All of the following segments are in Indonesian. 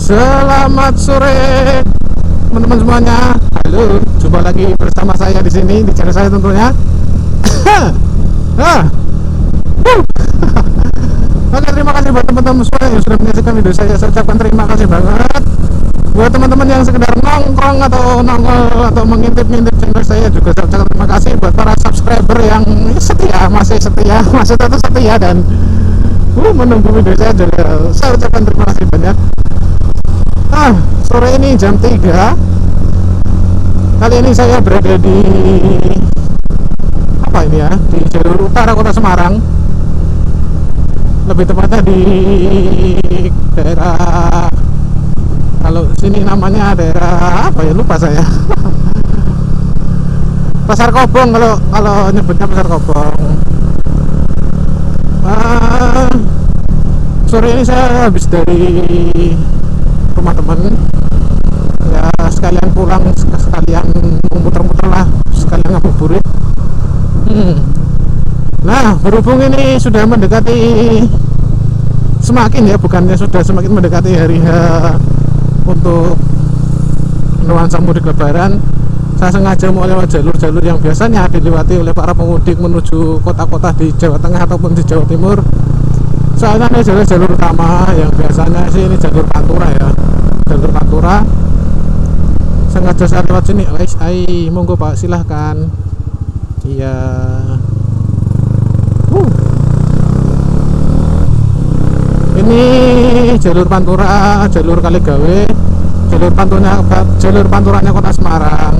Selamat sore teman-teman semuanya. Halo, jumpa lagi bersama saya di sini di channel saya tentunya. Oke, terima kasih buat teman-teman semua yang sudah menyaksikan video saya. Saya ucapkan terima kasih banget. Buat teman-teman yang sekedar nongkrong atau nongol atau mengintip-ngintip channel saya juga saya ucapkan terima kasih. Buat para subscriber yang setia, masih tetap setia dan menunggu video saya juga saya ucapkan terima kasih banyak. Sore ini jam 3. Kali ini saya berada di apa ini ya, di jalur utara kota Semarang, lebih tepatnya di daerah, kalau sini namanya daerah apa ya, lupa saya. Pasar Kobong, kalau nyebutnya Pasar Kobong. Sore ini saya habis dari rumah teman ya, sekalian pulang, sekalian muter-muter lah, sekalian ngabuburit. Nah, berhubung ini sudah mendekati, semakin ya, bukannya sudah semakin mendekati hari H untuk nuansa mudik lebaran, saya sengaja mau lewat jalur-jalur yang biasanya dilewati oleh para pemudik menuju kota-kota di Jawa Tengah ataupun di Jawa Timur. Soalnya ini jalur utama yang biasanya sih ini jalur Pantura ya, jalur Pantura. Sengaja saya lewat sini, guys. Monggo Pak, silahkan. Iya. Ini jalur Pantura, jalur Kaligawe, jalur Panturanya kota Semarang.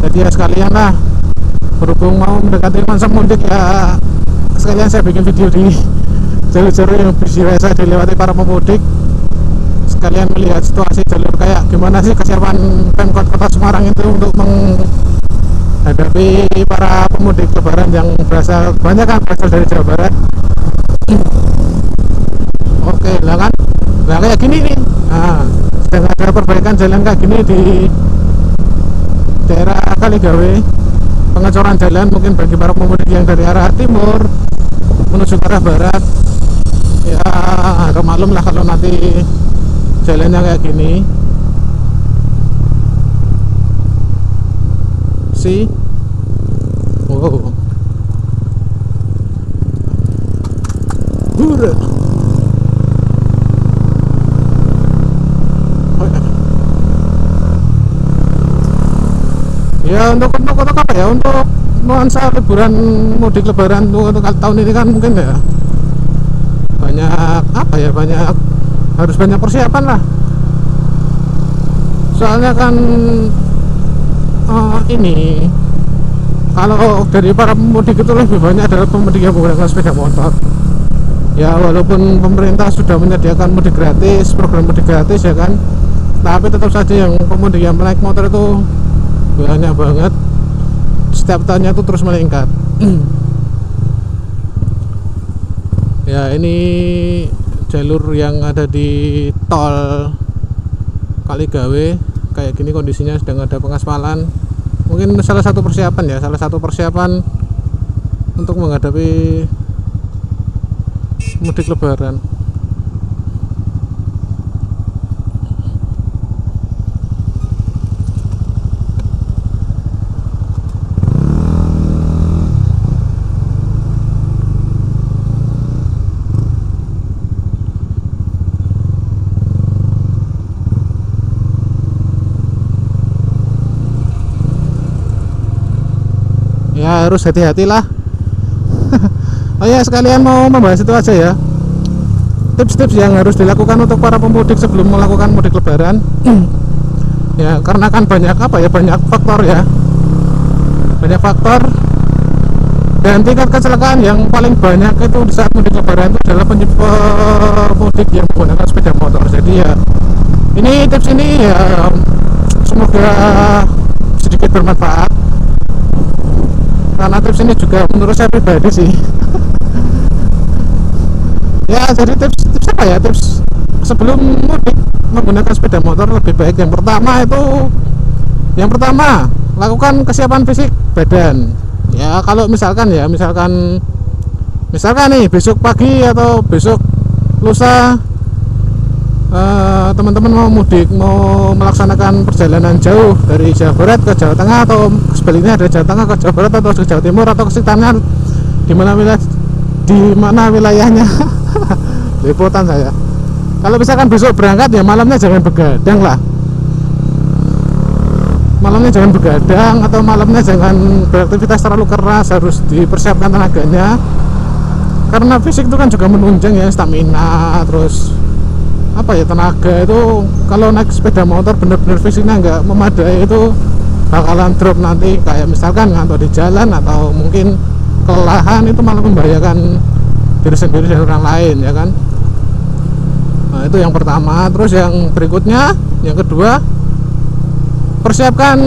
Jadi ya sekalian lah, berhubung mau mendekati masa mudik ya, sekalian saya bikin video di jalur-jalur yang biasa dilewati para pemudik, sekalian melihat situasi jalur kayak gimana sih kesiapan Pemkot Kota Semarang itu untuk menghadapi para pemudik lebaran yang berasal dari Jawa Barat. Oke lah kan, nah kayak gini nih, sedang ada perbaikan jalan kayak gini di daerah Kaligawe, pengecoran jalan mungkin bagi para pemudik yang dari arah timur menuju ke arah barat. Ya, agak maklum lah kalau nanti jalannya kayak gini. Wow. Ya, untuk apa ya, untuk nuansa liburan mudik lebaran untuk tahun ini kan mungkin ya harus banyak persiapan lah. Soalnya kan ini kalau dari para pemudik itu lebih banyak adalah pemudik yang menggunakan sepeda motor. Ya, walaupun pemerintah sudah menyediakan mudik gratis, program mudik gratis ya kan, tapi tetap saja yang pemudik yang naik motor itu banyak banget. Setiap tahunnya itu terus meningkat. Ya, ini jalur yang ada di tol Kaligawe kayak gini kondisinya, sedang ada pengaspalan. Mungkin salah satu persiapan untuk menghadapi mudik lebaran. Ya, harus hati-hatilah. Oh ya, sekalian mau membahas itu aja ya, tips-tips yang harus dilakukan untuk para pemudik sebelum melakukan mudik lebaran. Ya, karena kan banyak faktor dan tingkat kecelakaan yang paling banyak itu di saat mudik lebaran itu adalah pemudik yang menggunakan sepeda motor. Jadi ya, ini tips ini ya semoga sedikit bermanfaat, karena tips ini juga menurut saya pribadi sih. Ya, jadi tips apa ya, tips sebelum mudik menggunakan sepeda motor lebih baik yang pertama lakukan kesiapan fisik badan. Ya, kalau misalkan nih besok pagi atau besok lusa teman-teman mau mudik, mau melaksanakan perjalanan jauh dari Jawa Barat ke Jawa Tengah, atau sebaliknya dari Jawa Tengah ke Jawa Barat, atau ke Jawa Timur, atau ke sekitarnya, di mana wilayahnya. Liputan saya. Kalau misalkan besok berangkat, ya malamnya jangan begadang lah. Malamnya jangan begadang, atau malamnya jangan beraktivitas terlalu keras, harus dipersiapkan tenaganya. Karena fisik itu kan juga menunjang ya, stamina, terus apa ya, tenaga itu. Kalau naik sepeda motor bener-bener fisiknya nggak memadai, itu bakalan drop nanti, kayak misalkan ngantuk di jalan, atau mungkin kelelahan, itu malah membahayakan diri sendiri dan orang lain, ya kan. Nah, itu yang pertama. Terus yang berikutnya, yang kedua, persiapkan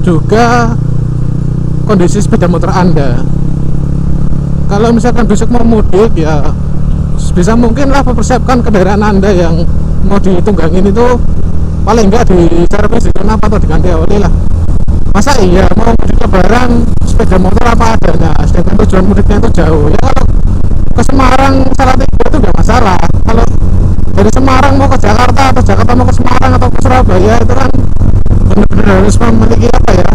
juga kondisi sepeda motor Anda. Kalau misalkan besok mau mudik, ya bisa mungkin lah mempersiapkan kendaraan Anda yang mau ditunggangin itu paling enggak di servis, apa, atau diganti oli lah. Masa iya mau mudik lebaran sepeda motor apa adanya, sedangkan tujuan mudiknya itu jauh. Ya kalau ke Semarang Salatiga itu enggak masalah. Kalau dari Semarang mau ke Jakarta, atau Jakarta mau ke Semarang, atau ke Surabaya, itu kan benar-benar harus memiliki apa ya,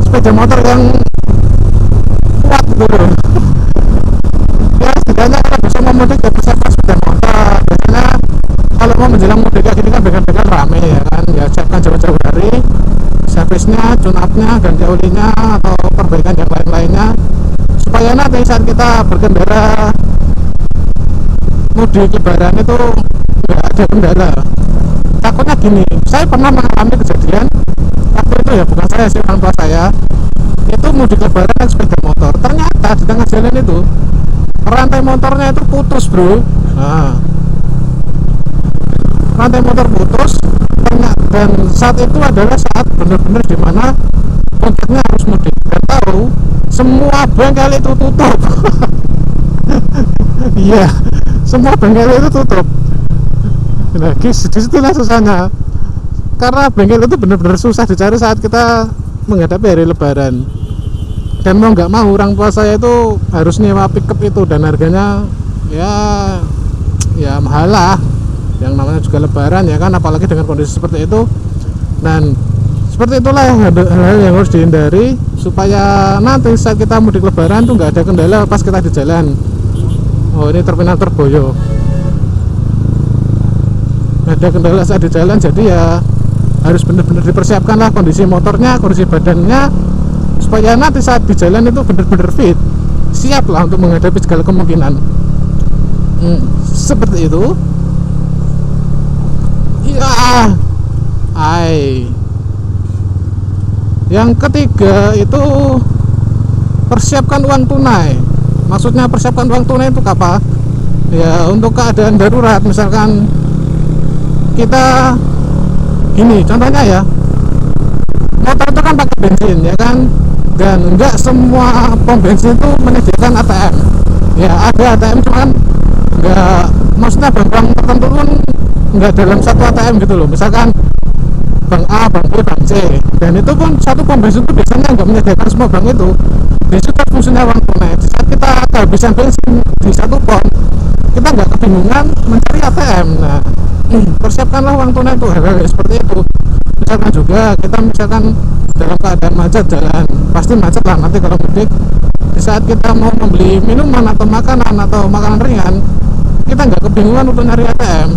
sepeda motor yang kuat gitu loh. Ya setidaknya kalau bisa mau mudik ya persiapkan sepeda motor. Biasanya kalau mau menjelang mudik kayak gini kan begal-begal rame, ya kan. Ya siapkan jauh-jauh hari servisnya, tune-upnya, ganti olinya, atau perbaikan yang lain-lainnya, supaya nanti saat kita berkendara mudik lebaran itu nggak ada kendala. Takutnya gini, saya pernah mengalami kejadian waktu itu, ya bukan saya sih, orang tua saya itu mudik lebaran naik sepeda motor. Ternyata di tengah jalan itu rantai motornya itu putus, bro. Nah, rantai motor putus, dan saat itu adalah saat benar-benar dimana puncaknya harus mudik, dan tahu semua bengkel itu tutup. Iya, semua bengkel itu tutup. Nah, disitulah susahnya, karena bengkel itu benar-benar susah dicari saat kita menghadapi hari lebaran. Dan mau nggak mau orang tua saya itu harus nyewa pickup itu, dan harganya ya mahal lah, yang namanya juga lebaran, ya kan, apalagi dengan kondisi seperti itu. Dan seperti itulah hal-hal yang harus dihindari, supaya nanti saat kita mudik lebaran tuh nggak ada kendala pas kita di jalan. Oh, ini terminal Terboyo, nggak ada kendala saat di jalan. Jadi ya harus benar-benar dipersiapkan lah kondisi motornya, kondisi badannya, supaya nanti saat di jalan itu benar-benar fit, siap lah untuk menghadapi segala kemungkinan. Seperti itu. Ya, yang ketiga itu persiapkan uang tunai. Maksudnya persiapkan uang tunai itu apa? Ya untuk keadaan darurat, misalkan kita gini, contohnya ya, motor itu kan pakai bensin, ya kan, dan enggak semua pom bensin itu menyediakan ATM. Ya ada ATM, cuman enggak, maksudnya bank-bank tertentu pun enggak dalam satu ATM gitu loh. Misalkan bank A, bank B, bank C, dan itu pun satu pom bensin itu biasanya enggak menyediakan semua bank itu. Di situ fungsinya uang tunai. Saat kita kehabisan bensin di satu pom, kita enggak kebingungan mencari ATM. Nah, persiapkanlah uang tunai itu, hal-hal seperti itu. Misalkan juga kita dalam keadaan macet jalan, pasti macet lah nanti kalau mudik. Di saat kita mau membeli minuman atau makanan ringan, kita nggak kebingungan untuk nyari ATM.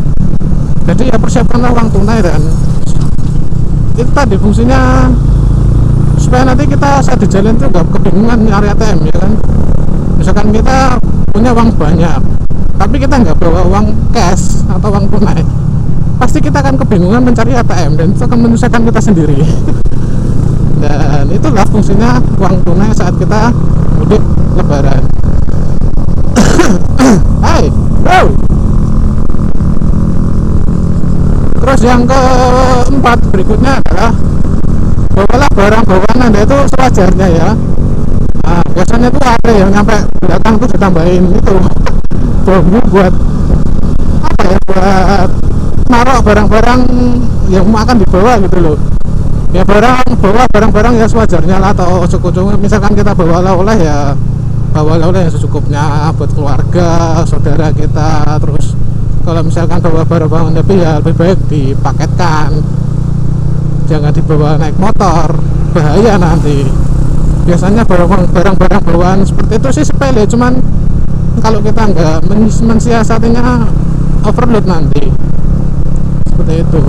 Jadi ya persiapkanlah uang tunai, dan itu tadi fungsinya supaya nanti kita saat di jalan itu nggak kebingungan nyari ATM, ya kan. Misalkan kita punya uang banyak, tapi kita nggak bawa uang cash atau uang tunai, pasti kita akan kebingungan mencari ATM, dan itu akan menyusahkan kita sendiri. Dan itulah fungsinya uang tunai saat kita mudik lebaran. Hai, bro. Terus yang keempat berikutnya adalah bawalah barang bawaan Anda itu sewajarnya, ya. Nah, biasanya tuh ada yang nyampe belakang tuh ditambahin itu bambu buat apa ya, buat naruh barang-barang yang akan dibawa gitu loh. Ya bawa barang-barang ya sewajarnya lah, atau cukup. Misalkan kita bawa oleh-oleh, ya bawa oleh-oleh yang secukupnya buat keluarga, saudara kita. Terus Kalau misalkan bawa barang-barang lebih ya lebih baik dipaketkan, jangan dibawa naik motor, bahaya nanti. Biasanya barang-barang bawaan seperti itu sih sepele, cuman kalau kita nggak mensiasatinya overload nanti, seperti itu.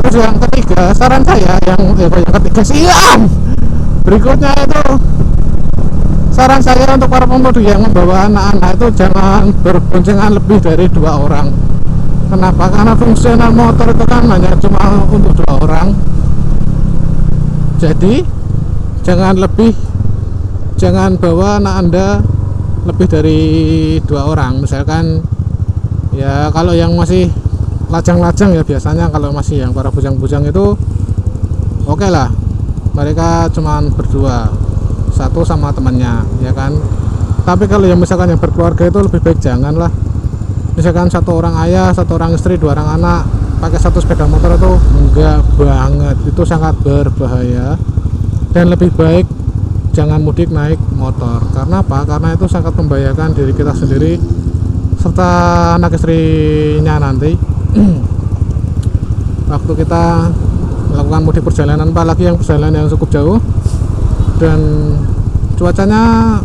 Terus yang ketiga, saran saya yang ketiga siang berikutnya itu, saran saya untuk para pemudik yang membawa anak-anak itu jangan berboncengan lebih dari 2 orang. Kenapa? Karena fungsional motor itu kan hanya cuma untuk 2 orang. Jadi jangan bawa anak Anda lebih dari 2 orang. Misalkan ya kalau yang masih lajang-lajang ya, biasanya kalau masih yang para bujang-bujang itu oke lah, mereka cuman berdua, satu sama temannya, ya kan. Tapi kalau yang misalkan yang berkeluarga itu lebih baik janganlah. Misalkan 1 orang ayah, 1 orang istri, 2 orang anak pakai 1 sepeda motor itu enggak banget, itu sangat berbahaya. Dan lebih baik jangan mudik naik motor. Karena apa? Karena itu sangat membahayakan diri kita sendiri serta anak istrinya nanti. Waktu kita melakukan mudik perjalanan, apalagi yang perjalanan yang cukup jauh dan cuacanya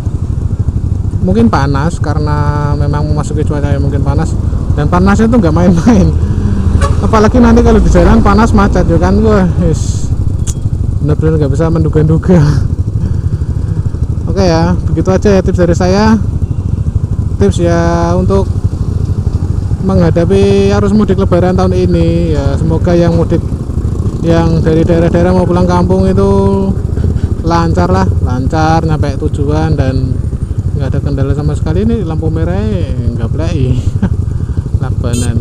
mungkin panas, karena memang memasuki cuaca yang mungkin panas, dan panasnya itu nggak main-main. Apalagi nanti kalau di jalan panas macet ya kan, wah benar-benar nggak bisa menduga-duga. Oke ya, begitu aja ya tips dari saya, tips ya untuk menghadapi arus mudik lebaran tahun ini ya. Semoga yang mudik yang dari daerah-daerah mau pulang kampung itu lancar nyampe tujuan dan nggak ada kendala sama sekali. Ini lampu merah nggak play lakbanan.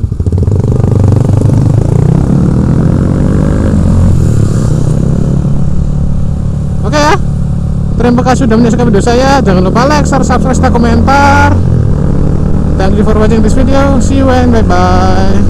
Oke ya, terima kasih sudah menyaksikan video saya. Jangan lupa like, share, subscribe, komentar. Thank you for watching this video. See you and bye bye.